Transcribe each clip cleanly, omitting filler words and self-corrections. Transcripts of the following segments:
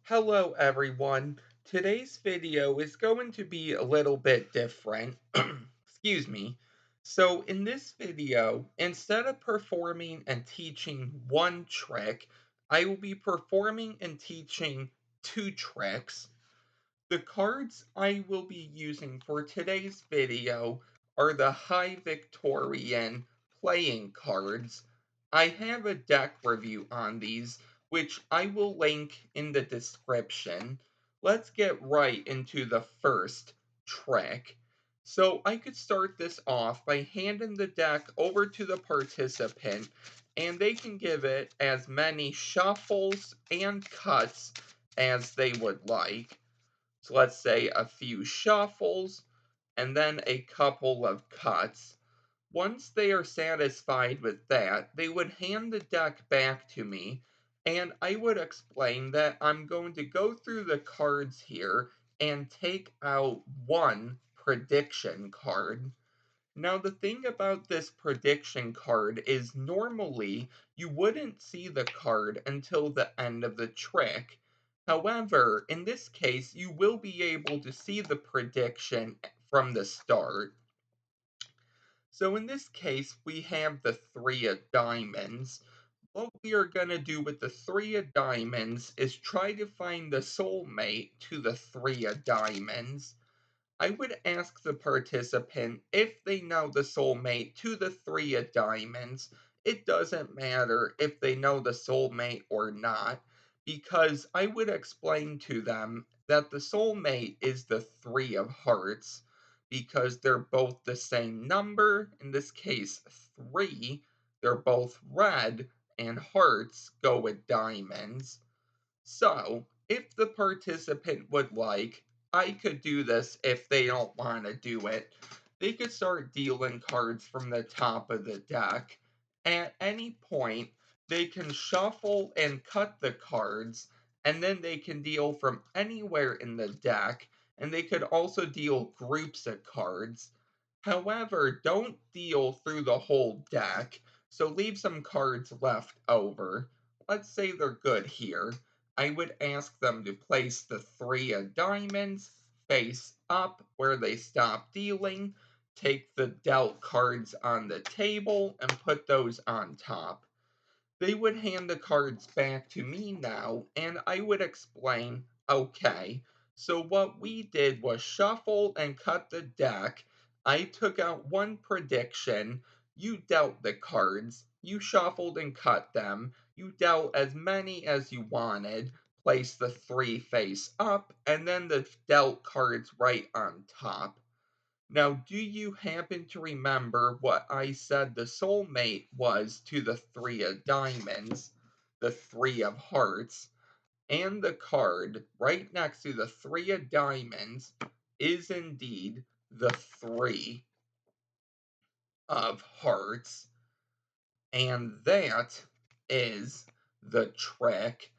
Hello everyone. Today's video is going to be a little bit different. Excuse me. So in this video, instead of performing and teaching one trick, I will be performing and teaching two tricks. The cards I will be using for today's video are the High Victorian playing cards. I have a deck review on these, which I will link in the description. Let's get right into the first trick. So I could start this off by handing the deck over to the participant, and they can give it as many shuffles and cuts as they would like. So let's say a few shuffles and then a couple of cuts. Once they are satisfied with that, they would hand the deck back to me, and I would explain that I'm going to go through the cards here and take out one prediction card. Now, the thing about this prediction card is normally you wouldn't see the card until the end of the trick. However, in this case, you will be able to see the prediction from the start. So in this case, we have the three of diamonds. What we are going to do with the three of diamonds is try to find the soulmate to the three of diamonds. I would ask the participant if they know the soulmate to the three of diamonds. It doesn't matter if they know the soulmate or not, because I would explain to them that the soulmate is the three of hearts, because they're both the same number, in this case three, they're both red, and hearts go with diamonds. So, if the participant would like, I could do this if they don't want to do it. They could start dealing cards from the top of the deck. At any point, they can shuffle and cut the cards, and then they can deal from anywhere in the deck, and they could also deal groups of cards. However, don't deal through the whole deck, so leave some cards left over. Let's say they're good here. I would ask them to place the three of diamonds face up where they stop dealing, take the dealt cards on the table, and put those on top. They would hand the cards back to me now, and I would explain, okay, so what we did was shuffle and cut the deck. I took out one prediction. You dealt the cards. You shuffled and cut them. You dealt as many as you wanted. Placed the three face up, and then the dealt cards right on top. Now, do you happen to remember what I said the soulmate was to the three of diamonds, the three of hearts, and the card right next to the three of diamonds is indeed the three of hearts, and that is the trick.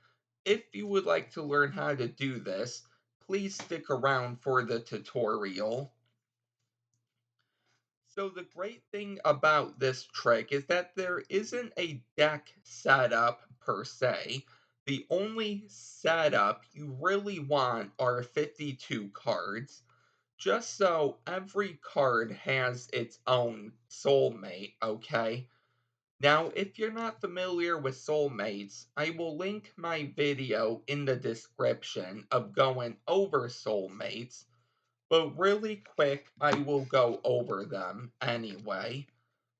If you would like to learn how to do this, please stick around for the tutorial. So the great thing about this trick is that there isn't a deck setup per se. The only setup you really want are 52 cards, just so every card has its own soulmate, okay? Now, if you're not familiar with soulmates, I will link my video in the description of going over soulmates, but really quick, I will go over them anyway.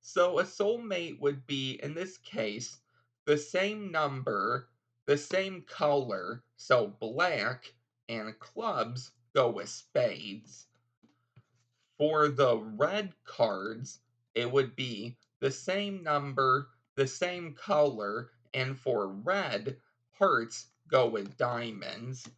So a soulmate would be, in this case, the same number, the same color, so black, and clubs go with spades. For the red cards, it would be the same number, the same color, and for red, hearts go with diamonds.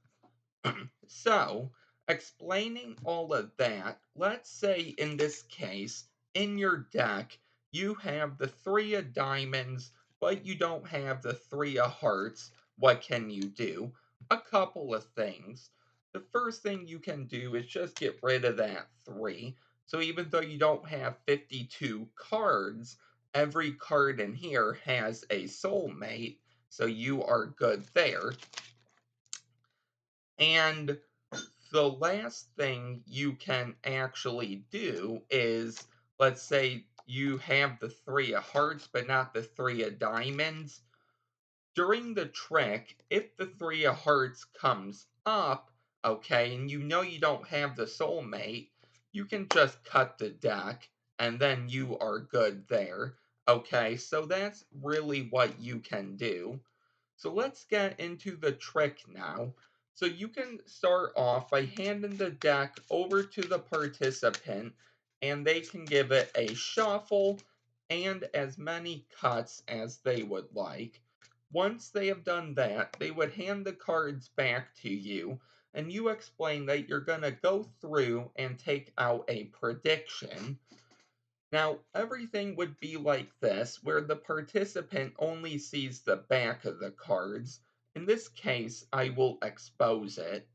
So, explaining all of that, let's say in this case, in your deck, you have the three of diamonds, but you don't have the three of hearts. What can you do? A couple of things. The first thing you can do is just get rid of that three. So, even though you don't have 52 cards, every card in here has a soulmate, so you are good there. And the last thing you can actually do is, let's say you have the three of hearts, but not the three of diamonds. During the trick, if the three of hearts comes up, okay, and you know you don't have the soulmate, you can just cut the deck, and then you are good there. Okay, so that's really what you can do. So let's get into the trick now. So you can start off by handing the deck over to the participant, and they can give it a shuffle and as many cuts as they would like. Once they have done that, they would hand the cards back to you, and you explain that you're going to go through and take out a prediction. Now, everything would be like this, where the participant only sees the back of the cards. In this case, I will expose it.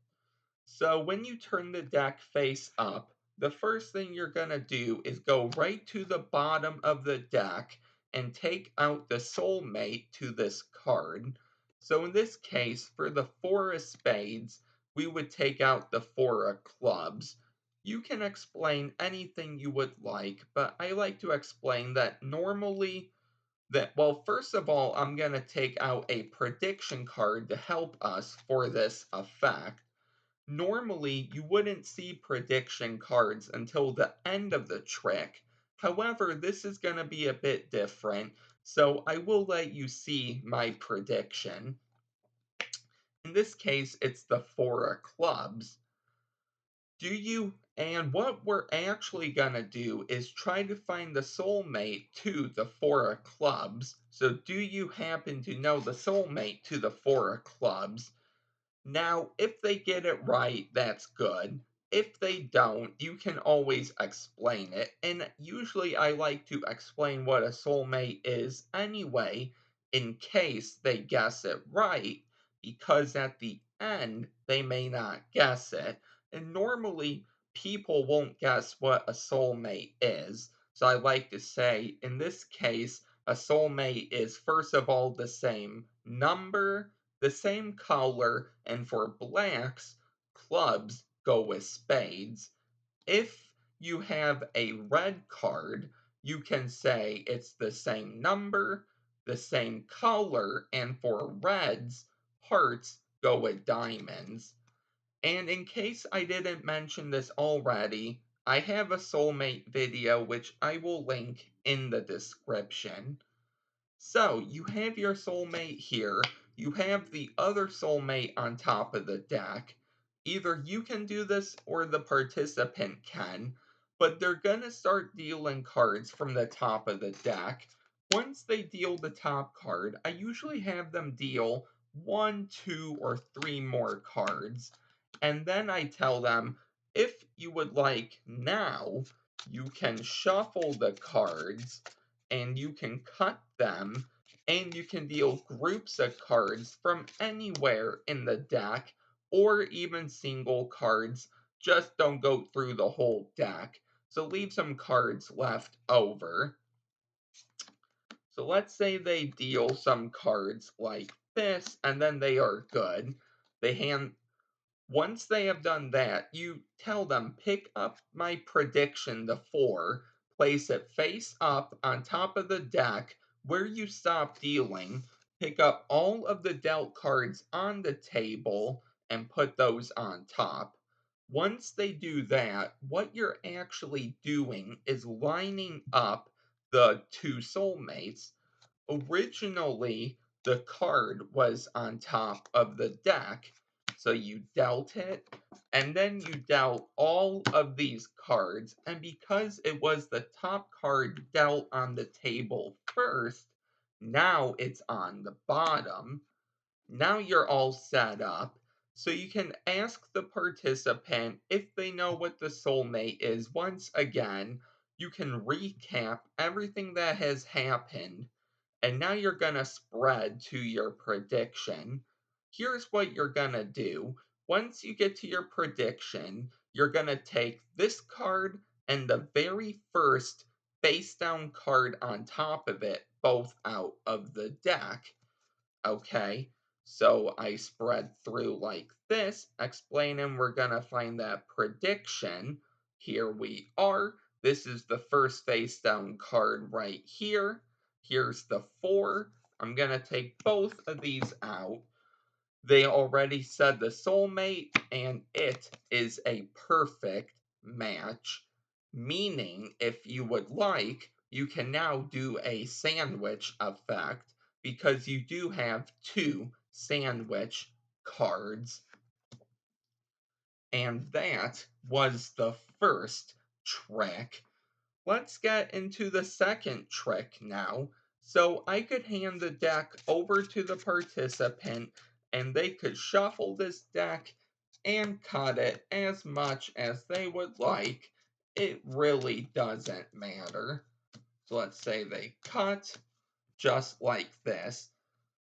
So when you turn the deck face up, the first thing you're going to do is go right to the bottom of the deck and take out the soulmate to this card. So in this case, for the four of spades, we would take out the four of clubs. You can explain anything you would like, but I like to explain that normally well, first of all, I'm going to take out a prediction card to help us for this effect. Normally, you wouldn't see prediction cards until the end of the trick. However, this is going to be a bit different, so I will let you see my prediction. In this case, it's the four of clubs. And what we're actually going to do is try to find the soulmate to the four of clubs. So, do you happen to know the soulmate to the four of clubs? Now, if they get it right, that's good. If they don't, you can always explain it. And usually I like to explain what a soulmate is anyway, in case they guess it right, because at the end, they may not guess it. And normally, people won't guess what a soulmate is. So I like to say, in this case, a soulmate is first of all the same number, the same color, and for blacks, clubs go with spades. If you have a red card, you can say it's the same number, the same color, and for reds, hearts go with diamonds. And in case I didn't mention this already, I have a soulmate video which I will link in the description. So, you have your soulmate here. You have the other soulmate on top of the deck. Either you can do this or the participant can, but they're going to start dealing cards from the top of the deck. Once they deal the top card, I usually have them deal one, two, or three more cards. And then I tell them, if you would like now, you can shuffle the cards and you can cut them, and you can deal groups of cards from anywhere in the deck, or even single cards. Just don't go through the whole deck. So leave some cards left over. So let's say they deal some cards like this, and then they are good. They hand Once they have done that, you tell them, pick up my prediction, the four, place it face up on top of the deck where you stop dealing, pick up all of the dealt cards on the table, and put those on top. Once they do that, what you're actually doing is lining up the two soulmates. Originally, the card was on top of the deck, so you dealt it, and then you dealt all of these cards, and because it was the top card dealt on the table first, now it's on the bottom. Now you're all set up, so you can ask the participant if they know what the soulmate is once again. You can recap everything that has happened, and now you're going to spread to your prediction. Here's what you're going to do. Once you get to your prediction, you're going to take this card and the very first face down card on top of it, both out of the deck. Okay? So I spread through like this, explaining we're going to find that prediction. Here we are. This is the first face down card right here. Here's the 4. I'm going to take both of these out. They already said the soulmate, and it is a perfect match. Meaning, if you would like, you can now do a sandwich effect because you do have 2 sandwich cards. And that was the first trick. Let's get into the second trick now. So I could hand the deck over to the participant and they could shuffle this deck and cut it as much as they would like. It really doesn't matter. So let's say they cut just like this.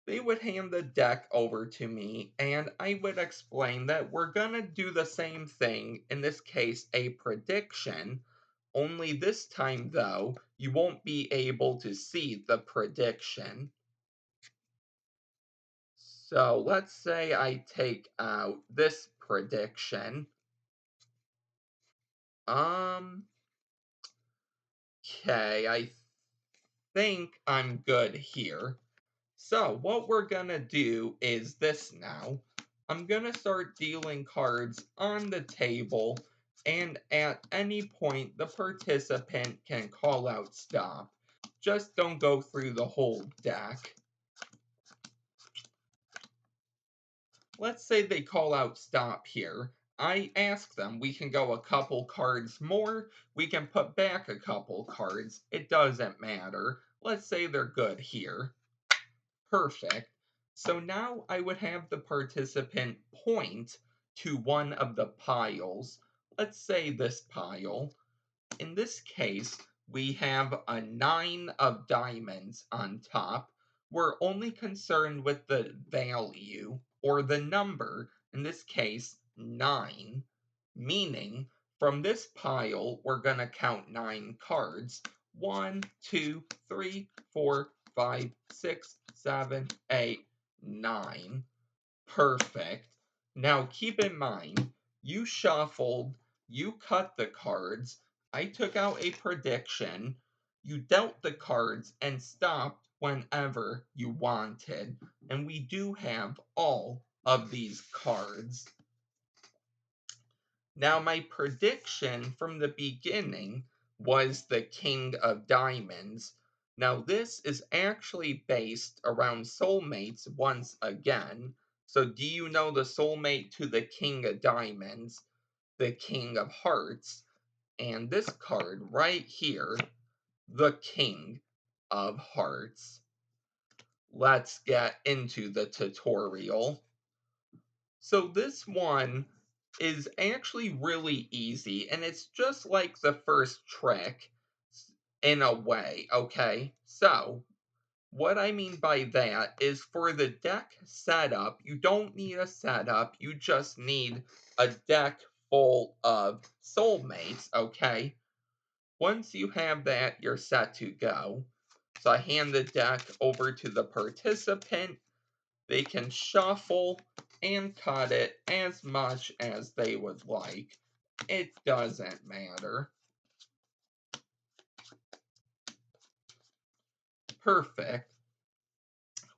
They would hand the deck over to me and I would explain that we're going to do the same thing, in this case, a prediction. Only this time, though, you won't be able to see the prediction. So let's say I take out this prediction. Okay, I think I'm good here. So what we're gonna do is this now. I'm gonna start dealing cards on the table, and at any point the participant can call out stop. Just don't go through the whole deck. Let's say they call out stop here. I ask them, we can go a couple cards more, we can put back a couple cards, it doesn't matter. Let's say they're good here. Perfect. So now I would have the participant point to one of the piles. Let's say this pile. In this case, we have a 9 of diamonds on top. We're only concerned with the value or the number, in this case, 9, meaning from this pile, we're going to count 9 cards. 1, 2, 3, 4, 5, 6, 7, 8, 9. Perfect. Now keep in mind, you shuffled, you cut the cards, I took out a prediction, you dealt the cards and stopped whenever you wanted. And we do have all of these cards. Now, my prediction from the beginning was the King of Diamonds. Now, this is actually based around soulmates once again. So, do you know the soulmate to the King of Diamonds? The King of Hearts. And this card right here, the King of Hearts. Let's get into the tutorial. So this one is actually really easy, and it's just like the first trick in a way, okay? So, what I mean by that is for the deck setup, you don't need a setup, you just need a deck full of soulmates, okay? Once you have that, you're set to go. So I hand the deck over to the participant. They can shuffle and cut it as much as they would like. It doesn't matter. Perfect.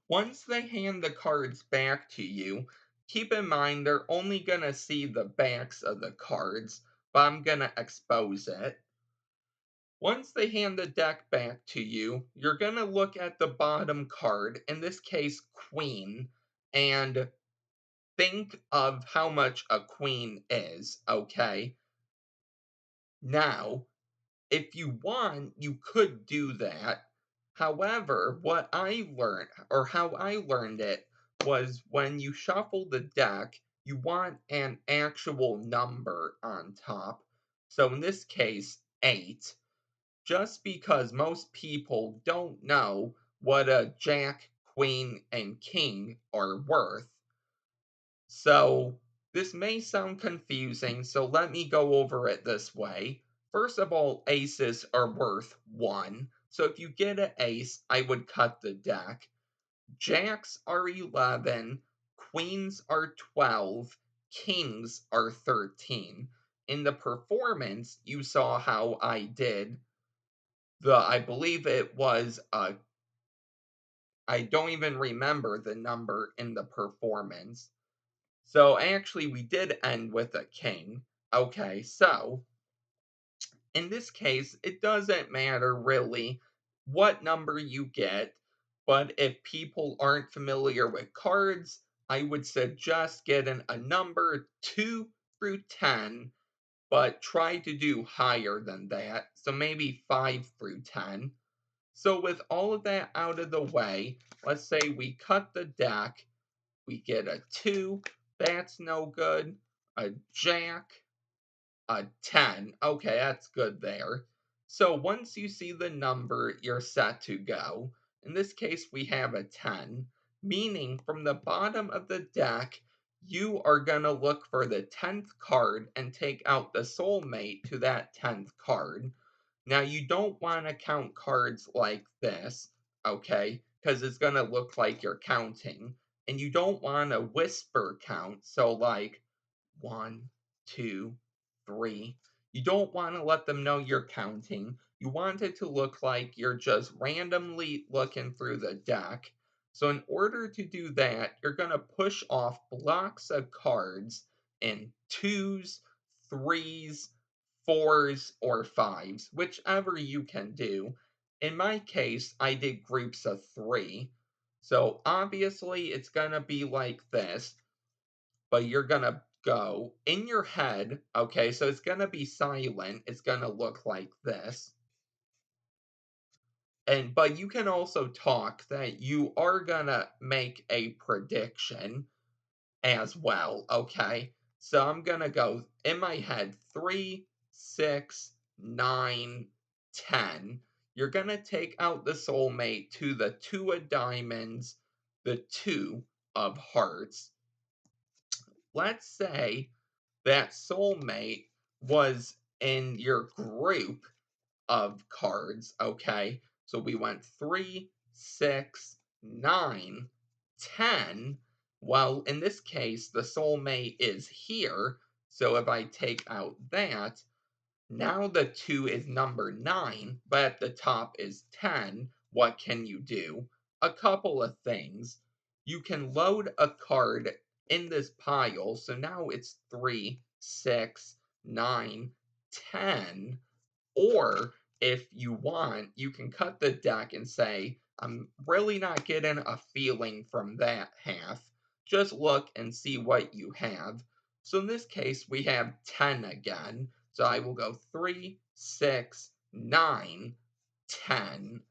Once they hand the cards back to you, keep in mind they're only going to see the backs of the cards, but I'm going to expose it. Once they hand the deck back to you, you're going to look at the bottom card, in this case, Queen, and think of how much a queen is, okay? Now, if you want, you could do that. However, what I learned, or how I learned it, was when you shuffle the deck, you want an actual number on top. So in this case, 8. Just because most people don't know what a jack, queen, and king are worth. So, this may sound confusing, so let me go over it this way. First of all, aces are worth 1. So if you get an ace, I would cut the deck. Jacks are 11. queens are 12, kings are 13. In the performance, you saw how I did I believe it was, I don't even remember the number in the performance. So actually, we did end with a king. Okay, so in this case, it doesn't matter really what number you get, but if people aren't familiar with cards, I would suggest getting a number 2 through 10, but try to do higher than that, so maybe 5 through 10. So, with all of that out of the way, let's say we cut the deck, we get a 2, that's no good, a jack, a 10. Okay, that's good there. So once you see the number, you're set to go. In this case, we have a 10, meaning from the bottom of the deck, you are going to look for the 10th card and take out the soulmate to that 10th card. Now, you don't want to count cards like this, okay? Because it's going to look like you're counting. And you don't want to whisper count, so like 1, 2, 3. You don't want to let them know you're counting. You want it to look like you're just randomly looking through the deck. So, in order to do that, you're going to push off blocks of cards in twos, threes, fours, or fives, whichever you can do. In my case, I did groups of three. So, obviously, it's going to be like this, but you're gonna go in your head, okay? So it's gonna be silent. It's gonna look like this. And but you can also talk that you are gonna make a prediction as well, okay? So I'm gonna go in my head 3, 6, 9, 10. You're gonna take out the soulmate to the 2 of diamonds, the 2 of hearts. Let's say that soulmate was in your group of cards, okay? So we went 3, 6, 9, 10. Well, in this case, the soulmate is here. So if I take out that, now the 2 is number 9, but at the top is 10. What can you do? A couple of things. You can load a card in this pile, so now it's 3, 6, 9, 10. Or if you want, you can cut the deck and say, I'm really not getting a feeling from that half. Just look and see what you have. So in this case, we have 10 again. So I will go 3, 6, 9, 10.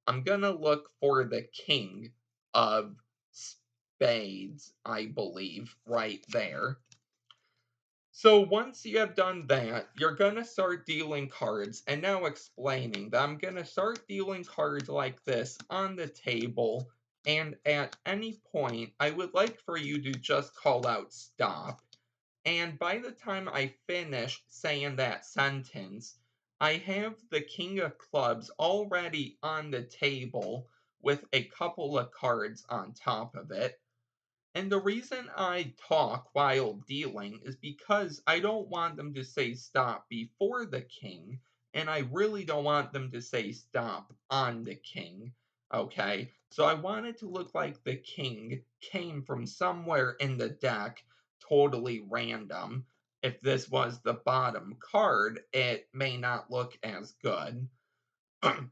I'm going to look for the king of spades, I believe, right there. So once you have done that, you're going to start dealing cards, and now explaining that I'm going to start dealing cards like this on the table, and at any point, I would like for you to just call out stop. And by the time I finish saying that sentence, I have the king of clubs already on the table with a couple of cards on top of it. And the reason I talk while dealing is because I don't want them to say stop before the king, and I really don't want them to say stop on the king. Okay, so I want it to look like the king came from somewhere in the deck, totally random. If this was the bottom card, it may not look as good.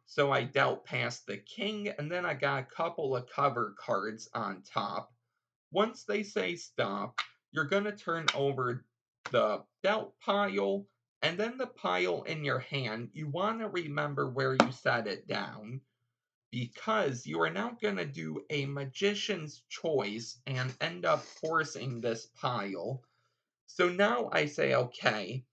So I dealt past the king, and then I got a couple of cover cards on top. Once they say stop, you're going to turn over the dealt pile and then the pile in your hand. You want to remember where you set it down because you are now going to do a magician's choice and end up forcing this pile. So now I say, okay,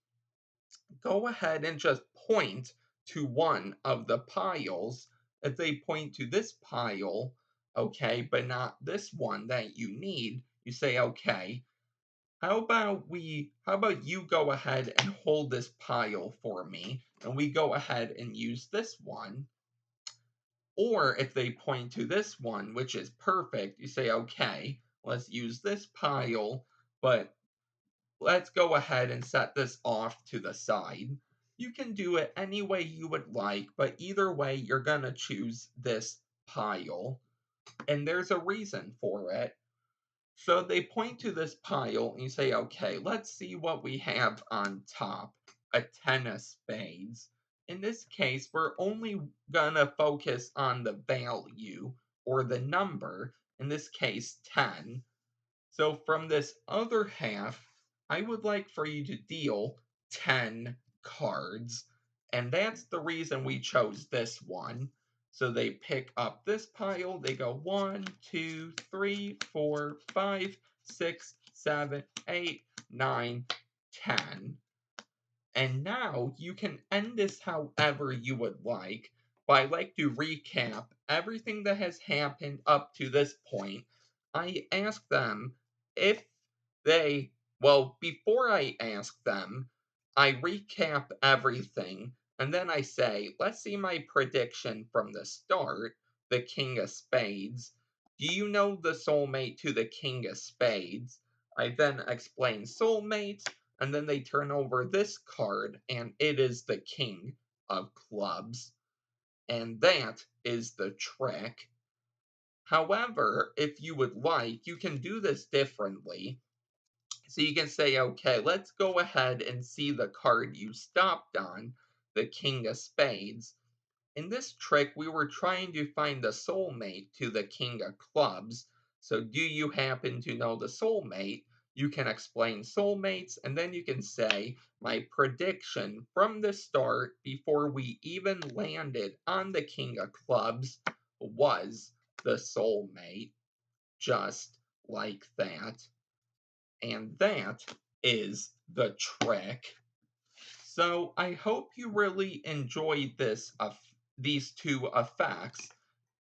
go ahead and just point to one of the piles. If they point to this pile, okay, but not this one that you need, you say, okay, how about you go ahead and hold this pile for me, and we go ahead and use this one. Or if they point to this one, which is perfect, you say, okay, let's use this pile, but let's go ahead and set this off to the side. You can do it any way you would like, but either way, you're going to choose this pile. And there's a reason for it. So they point to this pile and you say, okay, let's see what we have on top. A 10 of spades. In this case, we're only gonna focus on the value or the number, in this case 10. So from this other half, I would like for you to deal 10 cards. And that's the reason we chose this one. So they pick up this pile, they go 1, 2, 3, 4, 5, 6, 7, 8, 9, 10. And now you can end this however you would like. But I like to recap everything that has happened up to this point. I ask them if they, well, before I ask them, I recap everything and then I say, let's see my prediction from the start, the King of Spades. Do you know the soulmate to the King of Spades? I then explain soulmates, and then they turn over this card, and it is the King of Clubs. And that is the trick. However, if you would like, you can do this differently. So you can say, okay, let's go ahead and see the card you stopped on, the King of Spades. In this trick, we were trying to find the soulmate to the King of Clubs. So do you happen to know the soulmate? You can explain soulmates, and then you can say, my prediction from the start, before we even landed on the King of Clubs, was the soulmate. Just like that. And that is the trick. So I hope you really enjoyed these two effects.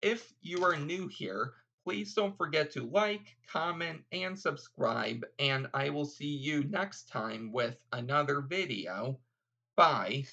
If you are new here, please don't forget to like, comment, and subscribe, and I will see you next time with another video. Bye.